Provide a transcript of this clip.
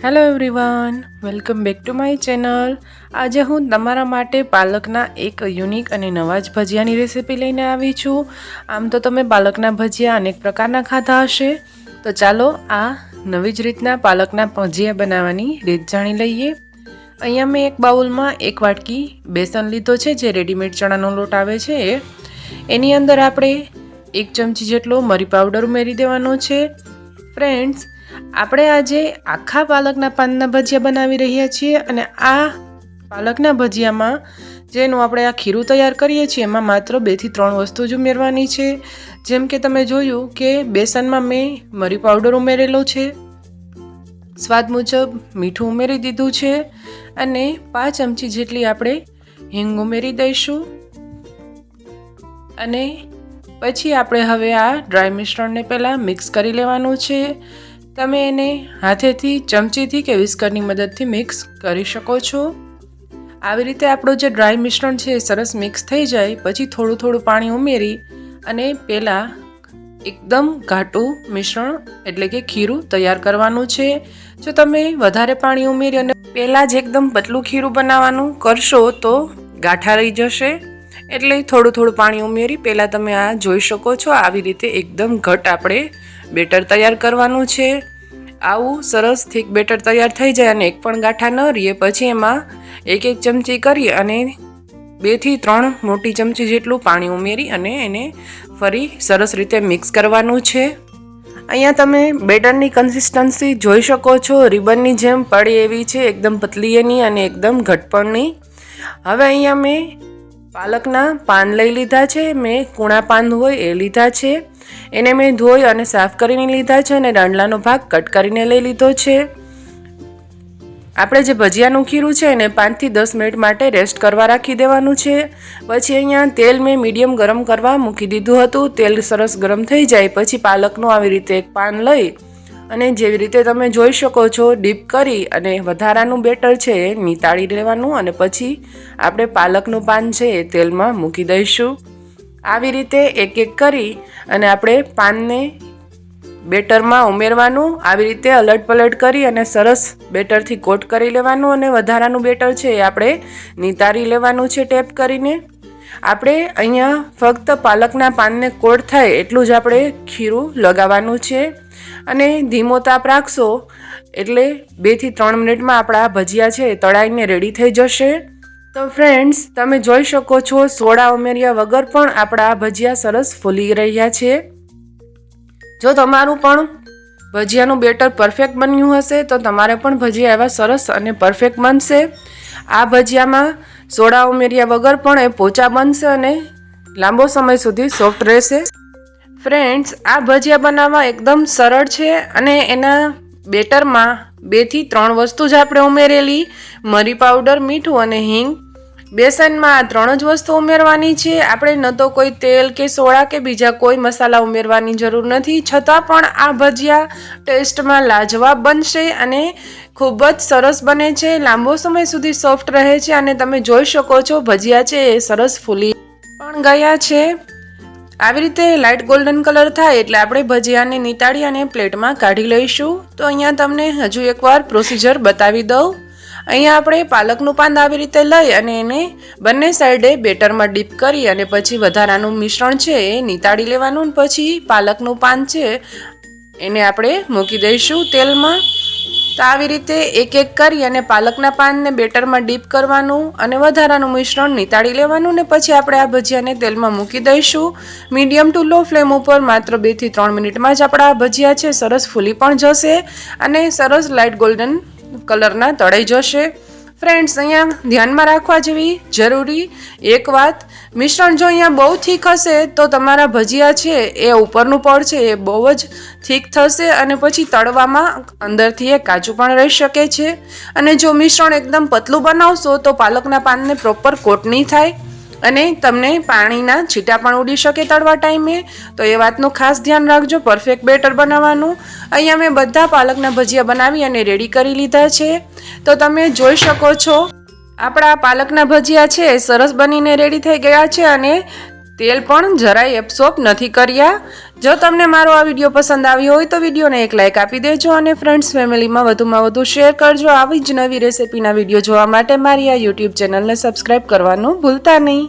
Hello everyone, welcome back to my channel. આજે હું તમારા માટે પાલકના એક યુનિક અને નવા જ ભજીયાની રેસીપી લઈને આવી છું। આમ તો તમે પાલકના ભજીયા અનેક પ્રકારના ખાધા હશે, તો ચાલો આ નવી જ રીતના પાલકના ભજીયા બનાવવાની રીત જાણી લઈએ। અહીંયા મેં એક બાઉલમાં એક વાટકી બેસન લીધો છે, જે રેડીમેડ ચણાનો લોટ આવે છે। એની અંદર આપણે 1 ચમચી જેટલો મરી પાવડર ઉમેરી દેવાનો છે। ફ્રેન્ડ્સ, આપણે આજે આખા પાલકના પાનના ભજીયા બનાવી રહ્યા છીએ અને આ પાલકના ભજીયામાં જેનું આપણે આ ખીરું તૈયાર કરીએ છીએ એમાં માત્ર 2 થી 3 વસ્તુ જ ઉમેરવાની છે। જેમ કે તમે જોયું કે બેસનમાં મેં મરી પાવડર ઉમેરેલો છે, સ્વાદ મુજબ મીઠું ઉમેરી દીધું છે અને 5 ચમચી જેટલી આપણે હિંગ ઉમેરી દઈશું। અને પછી આપણે હવે આ ડ્રાય મિશ્રણને પહેલાં મિક્સ કરી લેવાનું છે। તમે એને હાથેથી, ચમચીથી કે વિસ્કરની મદદથી મિક્સ કરી શકો છો। આવી રીતે આપણું જે ડ્રાય મિશ્રણ છે એ સરસ મિક્સ થઈ જાય પછી થોડું થોડું પાણી ઉમેરી અને પહેલાં એકદમ ઘાટું મિશ્રણ એટલે કે ખીરું તૈયાર કરવાનું છે। જો તમે વધારે પાણી ઉમેરી અને પહેલાં જ એકદમ પતલું ખીરું બનાવવાનું કરશો તો ગાંઠા રહી જશે, એટલે થોડું થોડું પાણી ઉમેરી પહેલાં તમે આ જોઈ શકો છો આવી રીતે એકદમ ઘટ આપણે બેટર તૈયાર કરવાનું છે। આવું સરસ થીક બેટર તૈયાર થઈ જાય અને એક પણ ગાંઠા ન રહે પછી એમાં 1 ચમચી કરી અને 2 થી 3 મોટી ચમચી જેટલું પાણી ઉમેરી અને એને ફરી સરસ રીતે મિક્સ કરવાનું છે। અહીંયા તમે બેટરની કન્સિસ્ટન્સી જોઈ શકો છો, રિબનની જેમ પડે એવી છે, એકદમ પતલી એની અને એકદમ ઘટપણની। હવે અહીંયા મેં પાલકના પાન લઈ લીધા છે, મેં કૂણા પાન હોય એ લીધા છે, એને મેં ધોઈ અને સાફ કરીને લીધા છે અને દાંડલાનો ભાગ કટ કરીને લઈ લીધો છે। આપણે જે ભજીયાનું ખીરું છે એને 5 થી 10 મિનિટ માટે રેસ્ટ કરવા રાખી દેવાનું છે। પછી અહીંયા તેલ મેં મીડિયમ ગરમ કરવા મૂકી દીધું હતું। તેલ સરસ ગરમ થઈ જાય પછી પાલકનું આવી રીતે એક પાન લઈ અને જેવી રીતે તમે જોઈ શકો છો ડીપ કરી અને વધારાનું બેટર છે એ નીતાળી લેવાનું અને પછી આપણે પાલકનું પાન છે એ તેલમાં મૂકી દઈશું। આવી રીતે એક એક કરી અને આપણે પાનને બેટરમાં ઉમેરવાનું, આવી રીતે અલટ પલટ કરી અને સરસ બેટરથી કોટ કરી લેવાનું અને વધારાનું બેટર છે એ આપણે નીતારી લેવાનું છે ટેપ કરીને। આપણે અહીંયા ફક્ત પાલકના પાનને કોટ થાય એટલું જ આપણે ખીરું લગાવવાનું છે અને ધીમો તાપ રાખશો એટલે 2 થી 3 મિનિટમાં આપણા ભજીયા છે તળાઈને રેડી થઈ જશે। તો ફ્રેન્ડ્સ, તમે જોઈ શકો છો સોડા ઉમેર્યા વગર પણ આપણા ભજીયા સરસ ફૂલી રહ્યા છે। જો તમારું પણ ભજીયાનું બેટર પરફેક્ટ બન્યું હશે તો તમારે પણ ભજીયા એવા સરસ અને પરફેક્ટ બનશે। આ ભજીયામાં સોડા ઉમેર્યા વગર પણ એ પોચા બનશે અને લાંબો સમય સુધી સોફ્ટ રહેશે। ફ્રેન્ડ્સ, આ ભજીયા બનાવવા એકદમ સરળ છે અને એના બેટરમાં 2 થી 3 વસ્તુ જ આપણે ઉમેરેલી, મરી પાવડર, મીઠું અને હિંગ। બેસનમાં આ 3 જ વસ્તુ ઉમેરવાની છે, આપણે ન તો કોઈ તેલ કે સોડા કે બીજા કોઈ મસાલા ઉમેરવાની જરૂર નથી, છતાં પણ આ ભજીયા ટેસ્ટમાં લાજવાબ બનશે અને ખૂબ જ સરસ બને છે, લાંબો સમય સુધી સોફ્ટ રહે છે અને તમે જોઈ શકો છો ભજીયા છે એ સરસ ફૂલી પણ ગયા છે। આવી રીતે લાઇટ ગોલ્ડન કલર થાય એટલે આપણે ભજીયાને નીતાળી અને પ્લેટમાં કાઢી લઈશું। તો અહીંયા તમને હજુ એકવાર પ્રોસીજર બતાવી દઉં। અહીંયા આપણે પાલકનું પાન આવી રીતે લઈ અને એને બંને સાઈડે બેટરમાં ડીપ કરી અને પછી વધારાનું મિશ્રણ છે એ નીતાળી લેવાનું। પછી પાલકનું પાન છે એને આપણે મૂકી દઈશું તેલમાં। તો આવી રીતે એક એક કરી અને પાલકના પાનને બેટરમાં ડીપ કરવાનું અને વધારાનું મિશ્રણ નીતાળી લેવાનું ને પછી આપણે આ ભજીયાને તેલમાં મૂકી દઈશું। મીડિયમ ટુ લો ફ્લેમ ઉપર માત્ર 2 થી 3 મિનિટમાં જ આપણા ભજીયા છે સરસ ફૂલી પણ જશે અને સરસ લાઇટ ગોલ્ડન કલરના તળાઈ જશે। ફ્રેન્ડ્સ, અહીંયા ધ્યાનમાં રાખવા જેવી જરૂરી એક વાત, મિશ્રણ જો અહીંયા બહુ થીક હશે તો તમારા ભજીયા છે એ ઉપરનું પડ છે એ બહુ જ થીક થશે અને પછી તળવામાં અંદરથી એ કાચું પણ રહી શકે છે। અને જો મિશ્રણ એકદમ પતલું બનાવશો તો પાલકના પાનને પ્રોપર કોટ નહીં થાય અને તમને પાણીના છીટા પણ ઉડી શકે તળવા ટાઈમે, તો એ વાતનું ખાસ ધ્યાન રાખજો, પરફેક્ટ બેટર બનાવવાનું। અહીંયા મેં બધા પાલકના ભજીયા બનાવી અને રેડી કરી લીધા છે। તો તમે જોઈ શકો છો આપણા પાલકના ભજીયા છે સરસ બનીને રેડી થઈ ગયા છે અને તેલ પણ જરાય એબ્સોર્બ નથી કર્યા. જો તમને મારો આ વિડીયો પસંદ આવ્યો હોય તો વિડીયોને એક લાઇક આપી દેજો અને ફ્રેન્ડ્સ ફેમિલીમાં વધુમાં વધુ શેર કરજો. આવી જ નવી રેસિપીના વિડીયો જોવા માટે મારી આ યુટ્યુબ ચેનલને સબસ્ક્રાઈબ કરવાનું ભૂલતા નહીં.